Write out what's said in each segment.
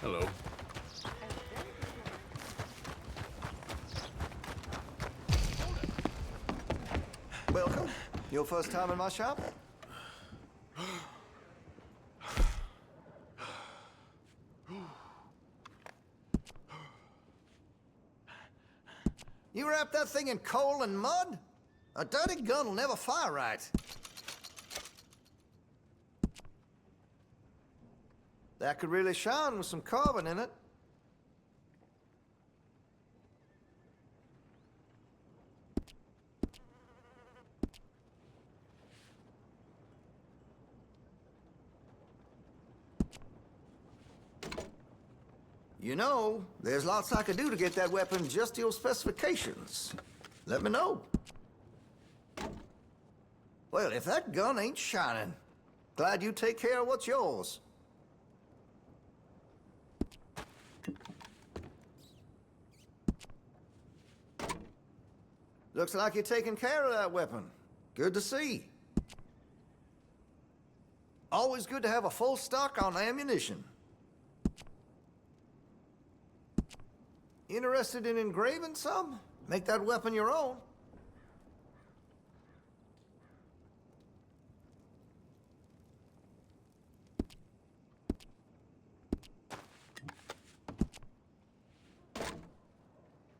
Hello. Welcome. Your first time in my shop? You wrapped that thing in coal and mud? A dirty gun will never fire right. That could really shine with some carbon in it. You know, there's lots I could do to get that weapon just to your specifications. Let me know. Well, if that gun ain't shining, glad you take care of what's yours. Looks like you're taking care of that weapon. Good to see. Always good to have a full stock on ammunition. Interested in engraving some? Make that weapon your own.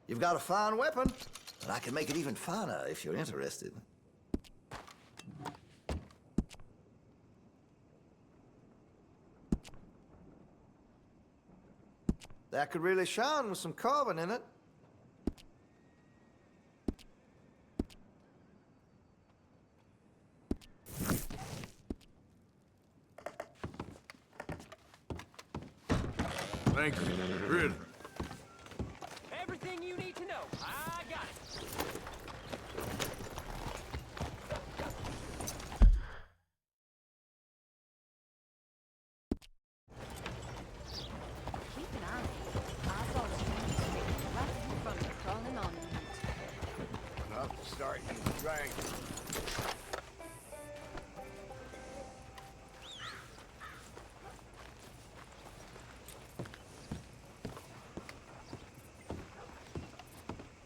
You've got a fine weapon, but I can make it even finer if you're interested. That could really shine with some carbon in it. Thank you. Really. Everything you need to know, I got it. Keep an eye on it. I saw the street right in front of the crawling on it. Enough to start using drink.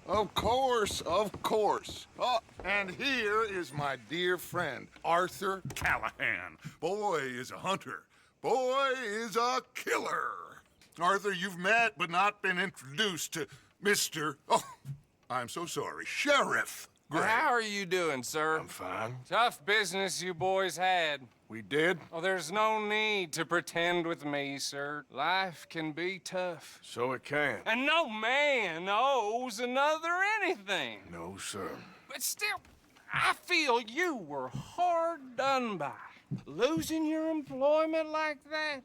Of course, of course. Oh, and here is my dear friend, Arthur Callahan. Boy is a hunter. Boy is a killer. Arthur, you've met but not been introduced to Mr. Oh, I'm so sorry, Sheriff Gray. How are you doing, sir? I'm fine. Tough business you boys had. We did? Oh, there's no need to pretend with me, sir. Life can be tough. So it can. And no man owes another anything. No, sir. But still, I feel you were hard done by. Losing your employment like that.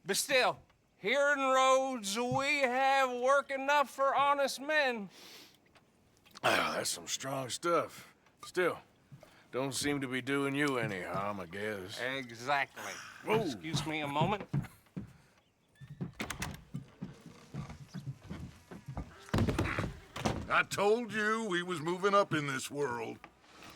But still, here in Rhodes, we have work enough for honest men. Ah, that's some strong stuff. Still, don't seem to be doing you any harm, I guess. Exactly. Whoa. Excuse me a moment. I told you we was moving up in this world.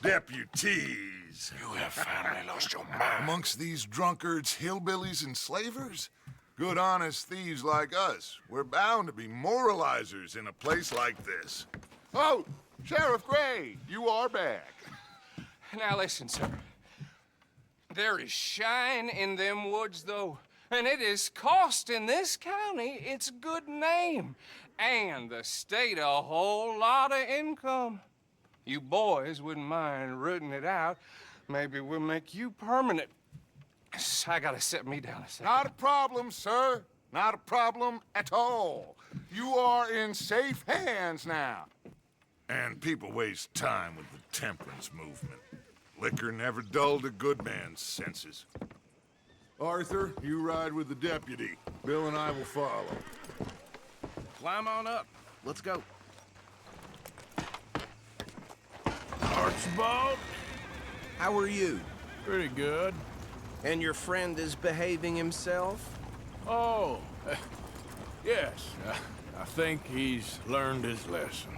Deputies. You have finally lost your mind. Amongst these drunkards, hillbillies, and slavers? Good honest thieves like us. We're bound to be moralizers in a place like this. Oh, Sheriff Gray, you are back. Now listen, sir. There is shine in them woods, though, and it is costing this county its good name and the state a whole lot of income. You boys wouldn't mind rooting it out. Maybe we'll make you permanent. I gotta set me down a second. Not a problem, sir. Not a problem at all. You are in safe hands now. And people waste time with the temperance movement. Liquor never dulled a good man's senses. Arthur, you ride with the deputy. Bill and I will follow. Climb on up. Let's go. Archibald? How are you? Pretty good. And your friend is behaving himself? Oh, yes. I think he's learned his lesson.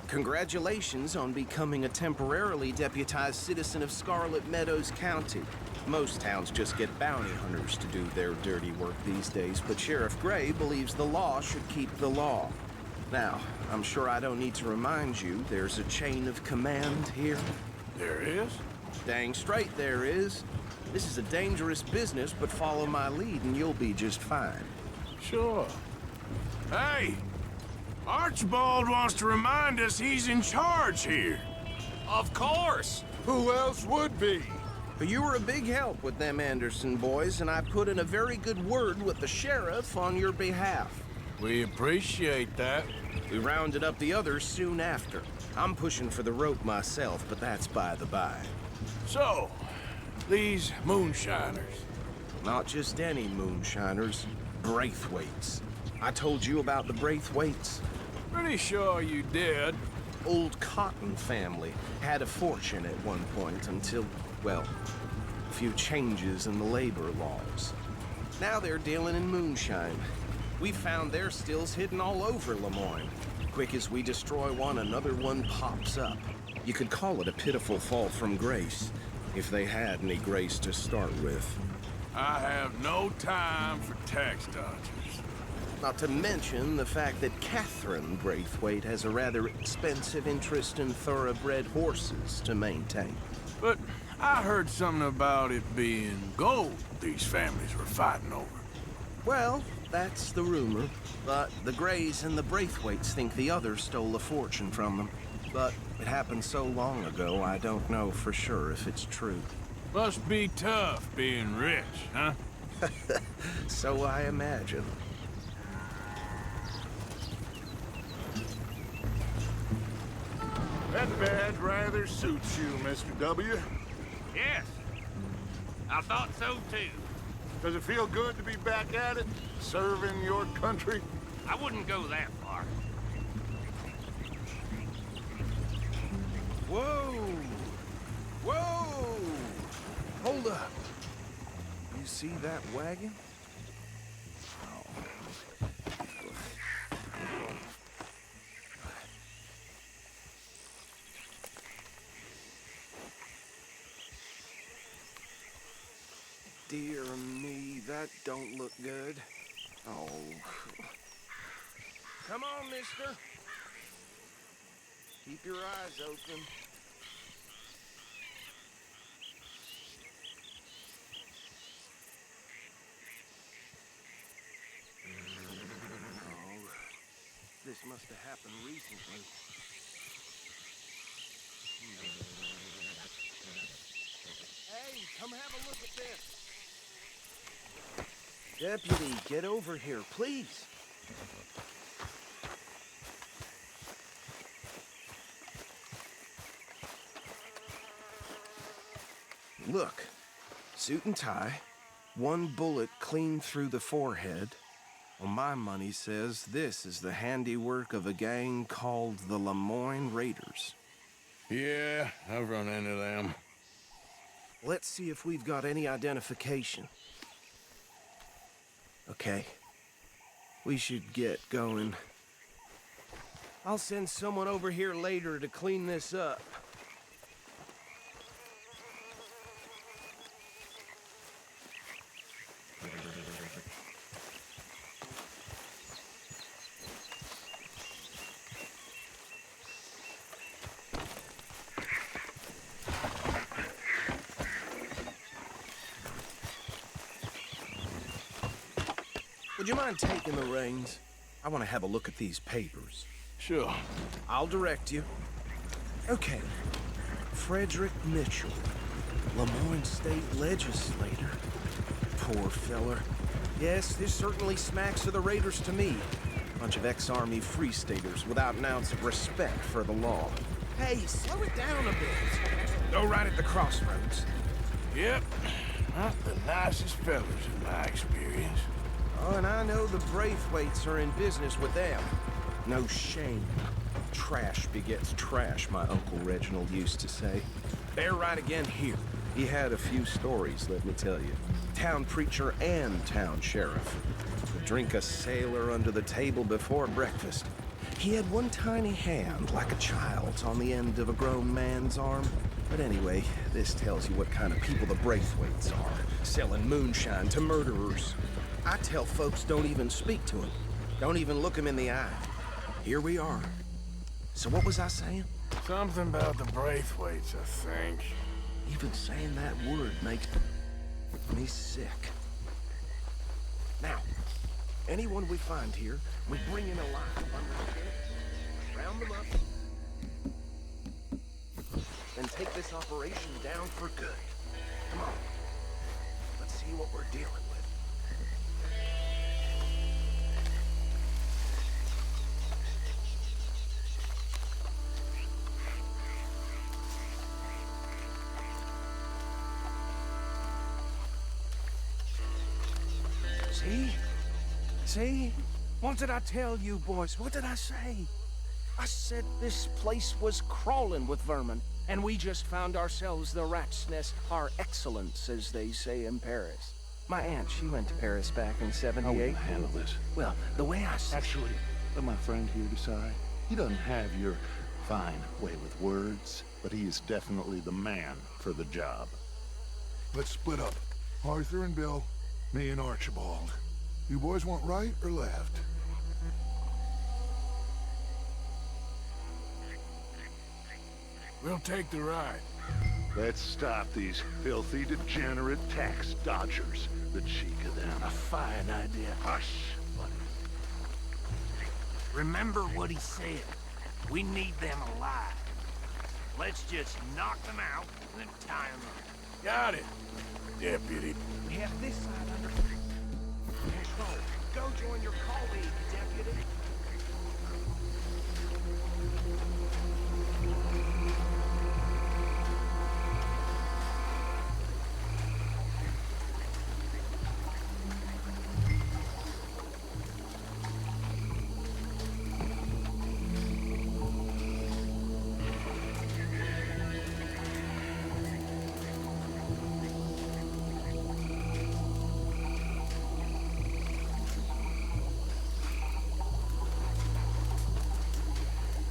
Congratulations on becoming a temporarily deputized citizen of Scarlet Meadows County. Most towns just get bounty hunters to do their dirty work these days, but Sheriff Gray believes the law should keep the law. Now, I'm sure I don't need to remind you, there's a chain of command here. There is? Dang straight there is. This is a dangerous business, but follow my lead and you'll be just fine. Sure. Hey! Archibald wants to remind us he's in charge here. Of course. Who else would be? But you were a big help with them Anderson boys, and I put in a very good word with the sheriff on your behalf. We appreciate that. We rounded up the others soon after. I'm pushing for the rope myself, but that's by the by. So, these moonshiners. Not just any moonshiners, Braithwaites. I told you about the Braithwaites. Pretty sure you did. Old Cotton family had a fortune at one point until, well, a few changes in the labor laws. Now they're dealing in moonshine. We found their stills hidden all over Lemoyne. Quick as we destroy one, another one pops up. You could call it a pitiful fall from grace, if they had any grace to start with. I have no time for tax dodgers. Not to mention the fact that Catherine Braithwaite has a rather expensive interest in thoroughbred horses to maintain. But I heard something about it being gold these families were fighting over. Well, that's the rumor. But the Grays and the Braithwaites think the others stole a fortune from them. But it happened so long ago, I don't know for sure if it's true. Must be tough being rich, huh? So I imagine. That badge rather suits you, Mr. W. Yes, I thought so too. Does it feel good to be back at it, serving your country? I wouldn't go that far. Whoa! Whoa! Hold up. You see that wagon? Dear me, that don't look good. Oh. Come on, mister. Keep your eyes open. Oh, this must have happened recently. Hey, come have a look at this. Deputy, get over here, please. Look, suit and tie, one bullet clean through the forehead. Well, my money says this is the handiwork of a gang called the Lemoyne Raiders. Yeah, I've run into them. Let's see if we've got any identification. Okay. We should get going. I'll send someone over here later to clean this up. Would you mind taking the reins? I want to have a look at these papers. Sure. I'll direct you. Okay. Frederick Mitchell, Lemoyne State Legislator. Poor feller. Yes, this certainly smacks of the Raiders to me. Bunch of ex-Army Free Staters without an ounce of respect for the law. Hey, slow it down a bit. Go right at the crossroads. Yep. Not the nicest fellas in my experience. Oh, and I know the Braithwaites are in business with them. No shame. Trash begets trash, my Uncle Reginald used to say. They're right again here. He had a few stories, let me tell you. Town preacher and town sheriff. Would drink a sailor under the table before breakfast. He had one tiny hand, like a child's, on the end of a grown man's arm. But anyway, this tells you what kind of people the Braithwaites are, selling moonshine to murderers. I tell folks don't even speak to them. Don't even look them in the eye. Here we are. So what was I saying? Something about the Braithwaites, I think. Even saying that word makes me sick. Now, anyone we find here, we bring in alive, understand? Round them up. And take this operation down for good. Come on. Let's see what we're dealing with. See? See? What did I tell you, boys? What did I say? I said this place was crawling with vermin, and we just found ourselves the rat's nest par excellence, as they say in Paris. My aunt, she went to Paris back in '78. How will you handle this? Well, the way I see Actually, let my friend here decide. He doesn't have your fine way with words, but he is definitely the man for the job. Let's split up. Arthur and Bill, me and Archibald. You boys want right or left? We'll take the ride. Let's stop these filthy, degenerate tax dodgers. The cheek of them. A fine idea. Hush, buddy. Remember what he said. We need them alive. Let's just knock them out and then tie them up. Got it, Deputy. we have this side under control. Go join your colleague, Deputy.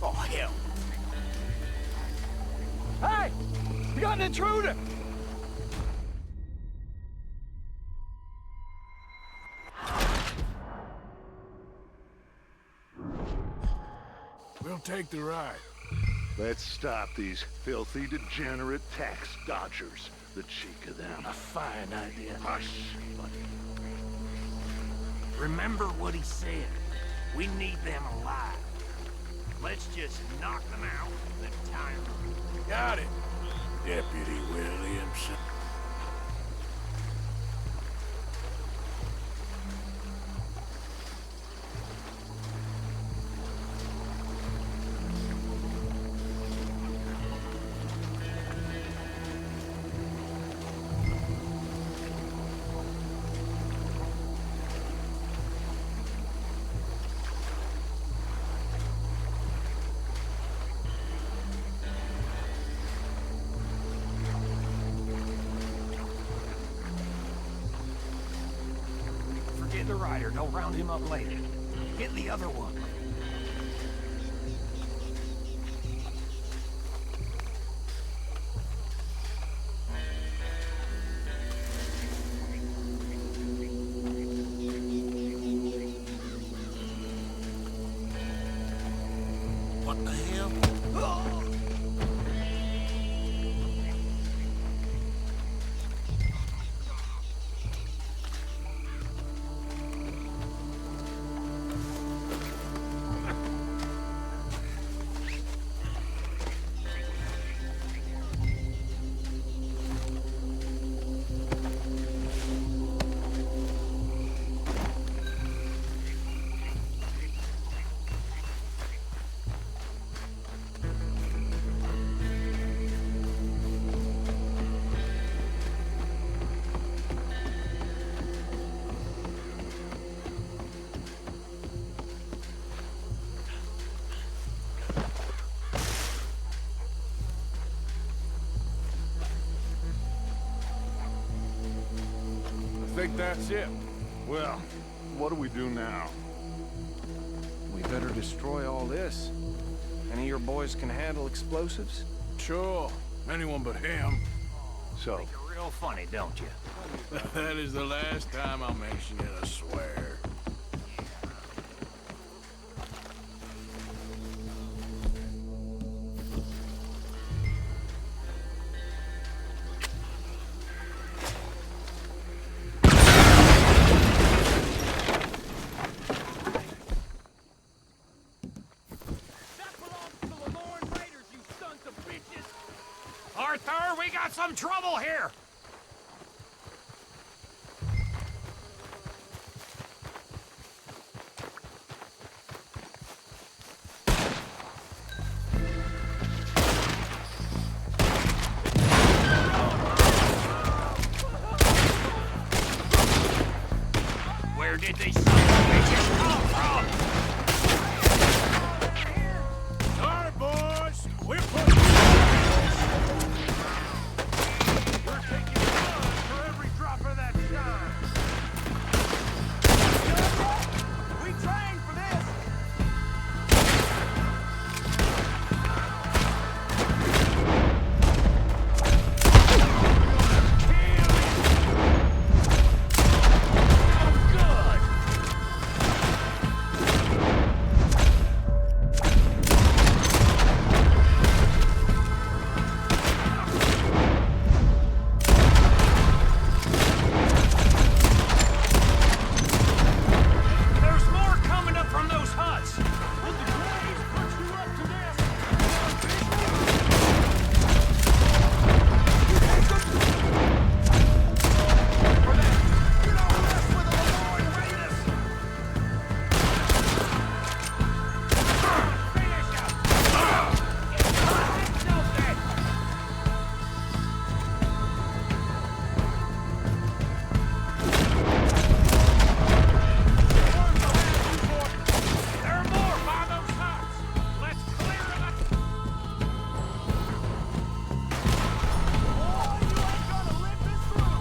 Oh, hell. Hey! We got an intruder! We'll take the ride. Let's stop these filthy, degenerate tax dodgers. The cheek of them. A fine idea. Hush, buddy. Remember what he said. We need them alive. Let's just knock them out and then tie them up. Got it, Deputy Williamson. Forget the rider. Don't round him up later. Get the other one. What the hell? I think that's it. Well, what do we do now? We better destroy all this. Any of your boys can handle explosives? Sure. Anyone but him. So, Think you're real funny, don't you? That is the last time I'll mention it, I swear. That belongs to the Lemoyne Raiders, you sons of bitches! Arthur, we got some trouble here! Where did these sons of bitches come from? All right, boys. We're putting... We're taking blood for every drop of that shine. We trained for this. There's more coming up from those huts. Will the Grays put you up to this? For that, you don't mess with the Lemoyne Raiders. Finish him. Get yourself dead. There are more by those huts. Let's clear them up. Boy, you ain't gonna live this through.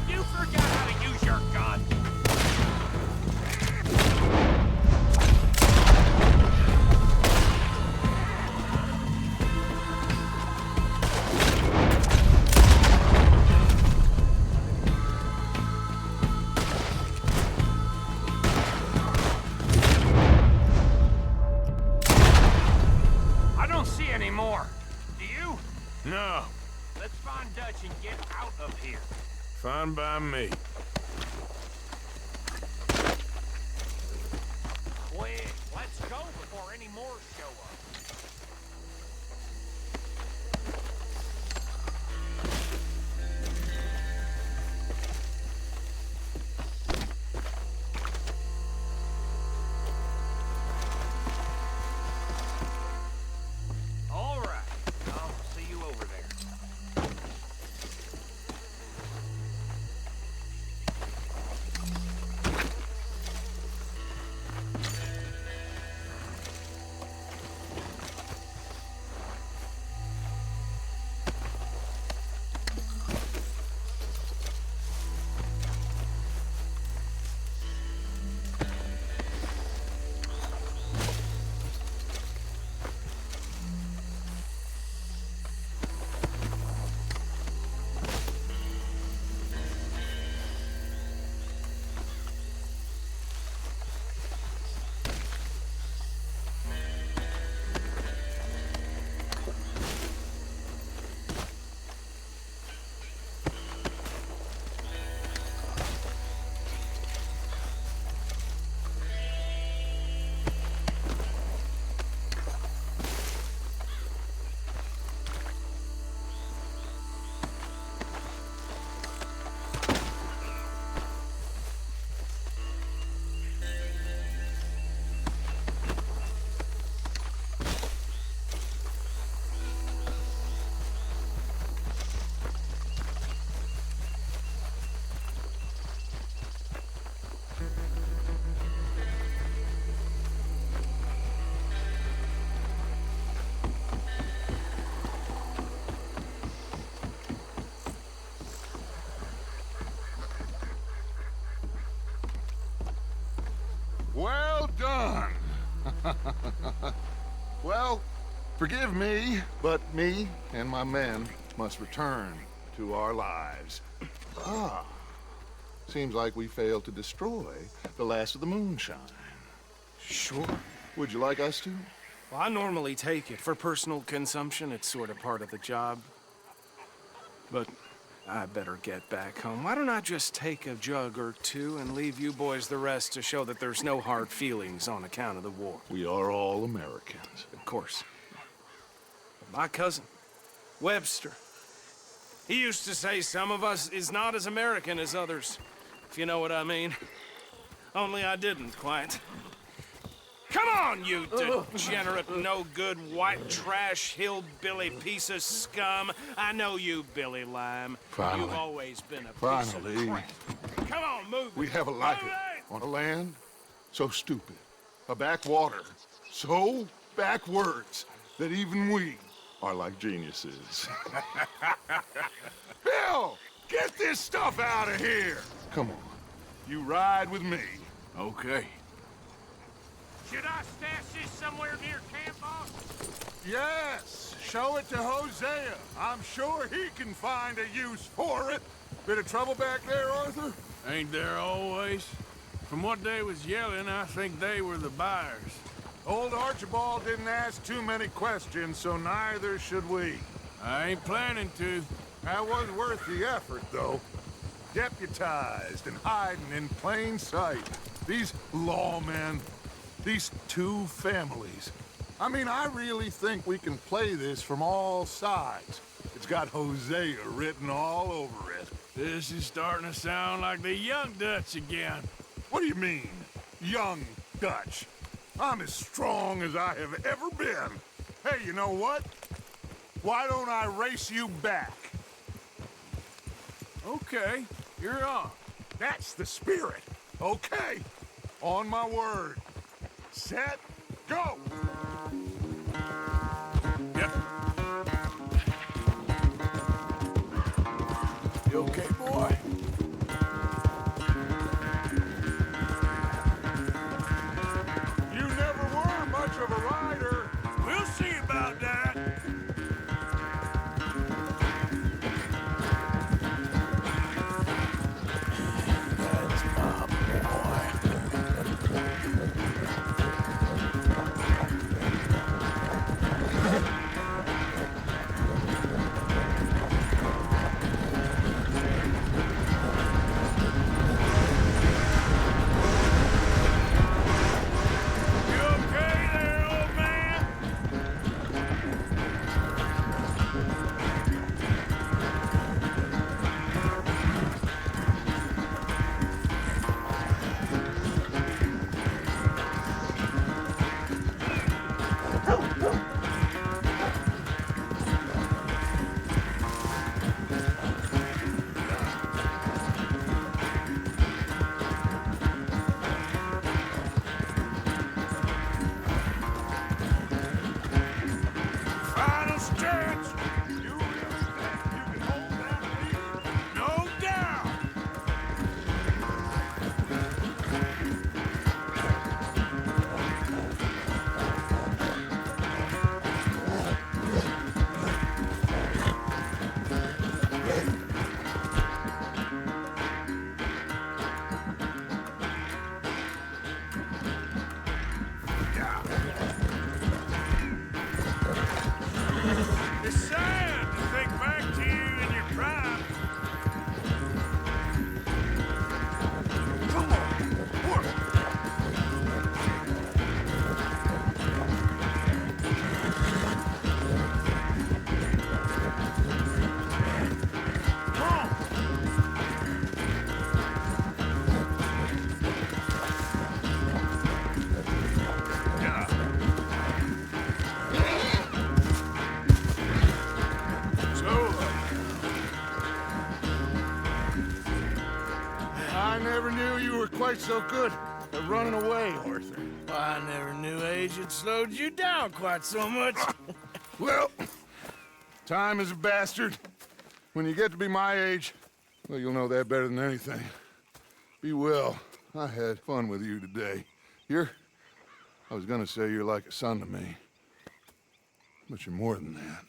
You forgot how to use your gun. I don't see any more. Do you? No. Let's find Dutch and get out of here. Fine by me. Quick, let's go before any more show up. All right, I'll see you over there. Well done. Well, forgive me, but me and my men must return to our lives. Ah. Seems like we failed to destroy the last of the moonshine. Sure. Would you like us to? Well, I normally take it. For personal consumption, it's sort of part of the job. But I better get back home. Why don't I just take a jug or two and leave you boys the rest to show that there's no hard feelings on account of the war? We are all Americans. Of course. My cousin, Webster, he used to say some of us is not as American as others, if you know what I mean. Only I didn't quite. Come on, you degenerate, no-good, white trash, hillbilly piece of scum. I know you, Billy Lime. Finally. You've always been a piece Finally. of crap. Come on, move We it. have a life Move it. on a land so stupid, a backwater so backwards that even we are like geniuses. Bill, get this stuff out of here. Come on, you ride with me. Okay. Should I stash this somewhere near camp, boss? Yes, show it to Hosea. I'm sure he can find a use for it. Bit of trouble back there, Arthur? Ain't there always? From what they was yelling, I think they were the buyers. Old Archibald didn't ask too many questions, so neither should we. I ain't planning to. That was worth the effort, though. Deputized and hiding in plain sight. These lawmen, these two families. I mean, I really think we can play this from all sides. It's got Hosea written all over it. This is starting to sound like the Young Dutch again. What do you mean, young Dutch? I'm as strong as I have ever been. Hey, you know what? Why don't I race you back? Okay, you're on. That's the spirit. Okay, on my word. Set, go! Yep. You okay, boy? You never were much of a rider. We'll see about that. That's my boy. You okay there, old man? Final stretch. You really think you can hold that lead? No doubt. It's sad to think back to you in your prime. Come on, work. Come on. Yeah. So, I never knew you were quite so good at running away, Arthur. I never knew age had slowed you down quite so much. Well, time is a bastard. When you get to be my age, well, you'll know that better than anything. Be well. I had fun with you today. I was gonna say you're like a son to me. but you're more than that.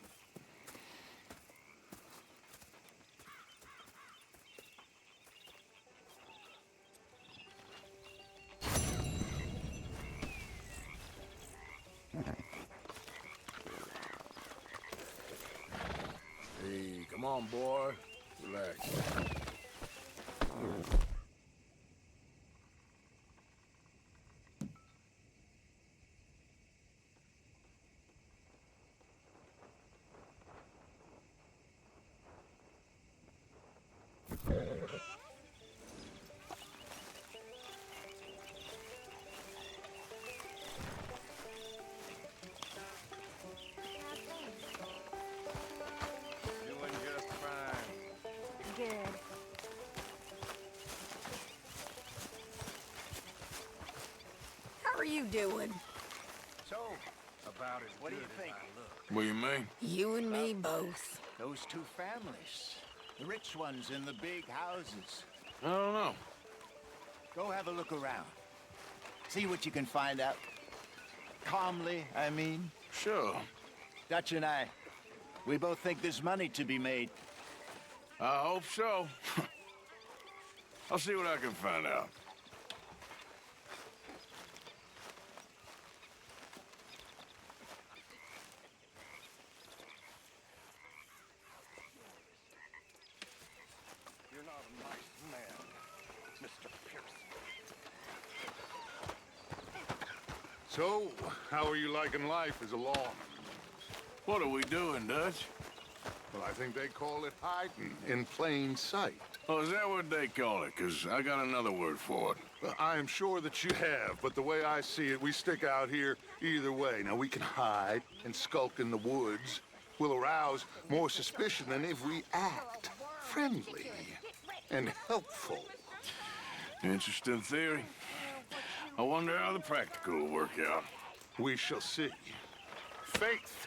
Hey, come on, boy. Relax. Doing just fine. Good. How are you doing? So, about as what do you think? What do you mean? You and me both. Those two families. The rich ones in the big houses. I don't know. Go have a look around. See what you can find out. Calmly, I mean. Sure. Dutch and I, we both think there's money to be made. I hope so. I'll see what I can find out. You're not a nice man, Mr. Pearson. So, how are you liking life as a lawman? What are we doing, Dutch? Well, I think they call it hiding in plain sight. Oh, is that what they call it? 'Cause I got another word for it. Well, I am sure that you have, but the way I see it, we stick out here either way. Now, we can hide and skulk in the woods. We'll arouse more suspicion than if we act friendly and helpful. Interesting theory. I wonder how the practical will work out. We shall see. Faith,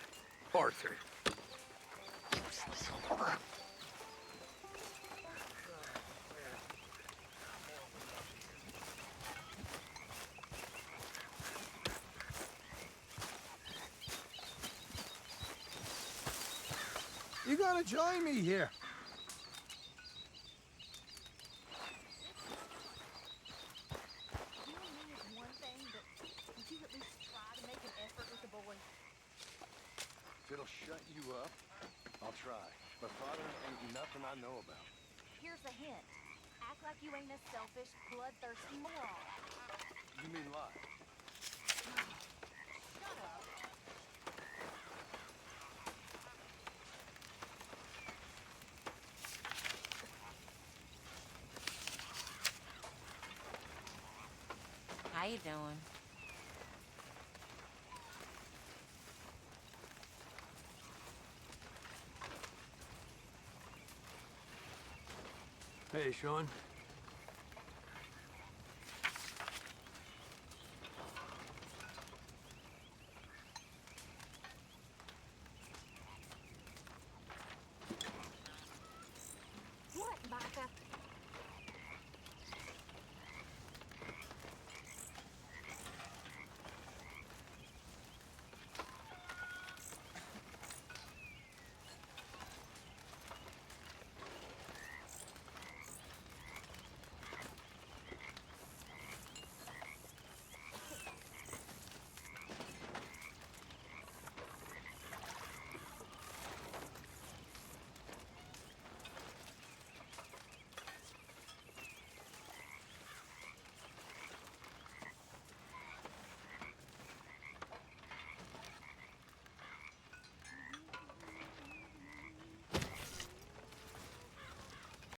Arthur. You gotta join me here. You and me is one thing, but would you at least try to make an effort with the boy? If it'll shut you up, I'll try. My father ain't nothing I know about. Here's a hint. Act like you ain't a selfish, bloodthirsty moron. You mean lie? Shut up. How you doing? Hey, Sean.